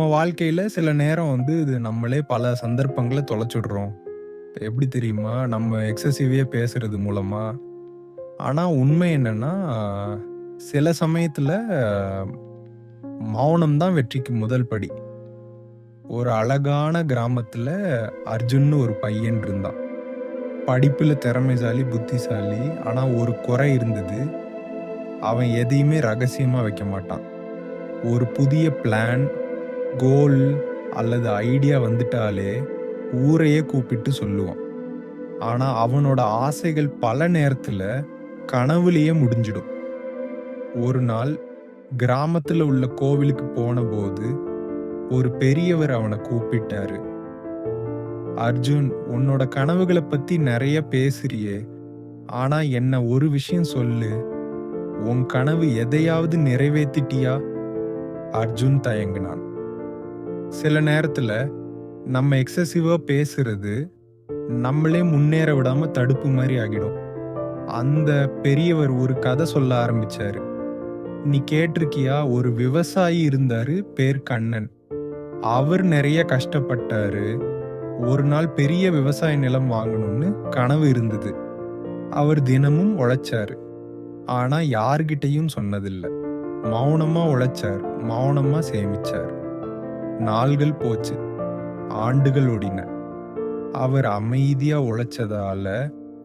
நம்ம வாழ்க்கையில சில நேரம் இது நம்மளே பல சந்தர்ப்பங்கள தொலைச்சுடுறோம். எப்படி தெரியுமா? நம்ம எக்ஸசிவே பேசுறது மூலமா. ஆனா உண்மை என்னன்னா, சில சமயத்துல மௌனம் தான் வெற்றிக்கு முதல் படி. ஒரு அழகான கிராமத்துல அர்ஜுன்னு ஒரு பையன் இருந்தான். படிப்புல திறமைசாலி, புத்திசாலி. ஆனா ஒரு குறை இருந்தது. அவன் எதையுமே ரகசியமா வைக்க மாட்டான். ஒரு புதிய பிளான், கோல் அல்லது ஐடியா வந்துட்டாலே ஊரையே கூப்பிட்டு சொல்லுவான். ஆனா அவனோட ஆசைகள் பல நேரத்துல கனவுலயே முடிஞ்சிடும். ஒரு நாள் கிராமத்துல உள்ள கோவிலுக்கு போனபோது ஒரு பெரியவர் அவனை கூப்பிட்டாரு. அர்ஜுன், உன்னோட கனவுகளை பத்தி நிறைய பேசுறியே, ஆனா என்ன ஒரு விஷயம் சொல்லு, உன் கனவு எதையாவது நிறைவேத்திட்டியா? அர்ஜுன் தயங்கினான். சில நேரத்துல நம்ம எக்ஸசிவா பேசுறது நம்மளே முன்னேற விடாம தடுப்பு மாதிரி ஆகிடும். அந்த பெரியவர் ஒரு கதை சொல்ல ஆரம்பிச்சாரு. நீ கேட்டிருக்கியா? ஒரு விவசாயி இருந்தாரு, பேர் கண்ணன். அவர் நிறைய கஷ்டப்பட்டாரு. ஒரு நாள் பெரிய விவசாய நிலம் வாங்கணும்னு கனவு இருந்தது. அவர் தினமும் உழைச்சாரு. ஆனா யார்கிட்டயும் சொன்னதில்ல. மௌனமா உழைச்சார், மௌனமா சேமிச்சார். நாள்கள் போச்சு, ஆண்டுகள் ஓடின. அவர் அமைதியா உழைச்சதால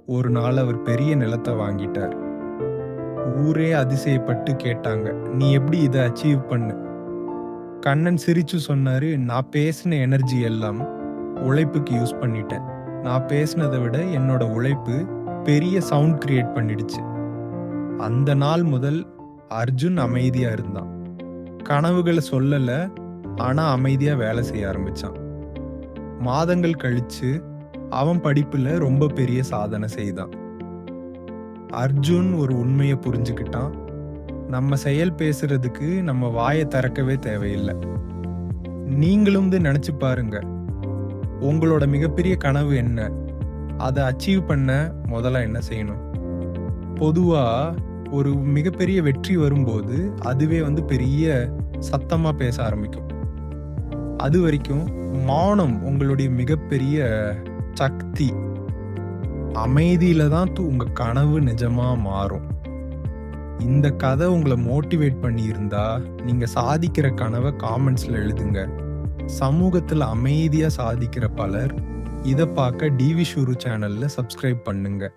ஒரு நாள் அவர் பெரிய நிலத்தை வாங்கிட்டார். ஊரே அதிசயப்பட்டு கேட்டாங்க, நீ எப்படி இதை அச்சீவ் பண்ணு? கண்ணன் சிரிச்சு சொன்னாரு, நான் பேசின எனர்ஜி எல்லாம் உழைப்புக்கு யூஸ் பண்ணிட்டேன். நான் பேசினதை விட என்னோட உழைப்பு பெரிய சவுண்ட் கிரியேட் பண்ணிடுச்சு. அந்த நாள் முதல் அர்ஜுன் அமைதியா இருந்தான். கனவுகளை சொல்லல, ஆனா அமைதியா வேலை செய்ய ஆரம்பிச்சான். மாதங்கள் கழிச்சு அவன் படிப்புல ரொம்ப பெரிய சாதனை செய்தான். அர்ஜுன் ஒரு உண்மையை புரிஞ்சுக்கிட்டான். நம்ம செயல் பேசுறதுக்கு நம்ம வாயை திறக்கவே தேவையில்லை. நீங்களும் நினைச்சு பாருங்க, உங்களோட மிகப்பெரிய கனவு என்ன? அதை அச்சீவ் பண்ண முதல்ல என்ன செய்யணும்? பொதுவா ஒரு மிகப்பெரிய வெற்றி வரும்போது அதுவே பெரிய சத்தமா பேச ஆரம்பிக்கும். அது வரைக்கும் மௌனம் உங்களுடைய மிகப்பெரிய சக்தி. அமைதியில தான் உங்க கனவு நிஜமா மாறும். இந்த கதை உங்களை மோட்டிவேட் பண்ணி இருந்தா நீங்க சாதிக்கிற கனவை காமெண்ட்ஸ்ல எழுதுங்க. சமூகத்துல அமைதியா சாதிக்கிற பலர் இதை பார்க்க டிவி ஷுரு சேனல்ல சப்ஸ்கிரைப் பண்ணுங்க.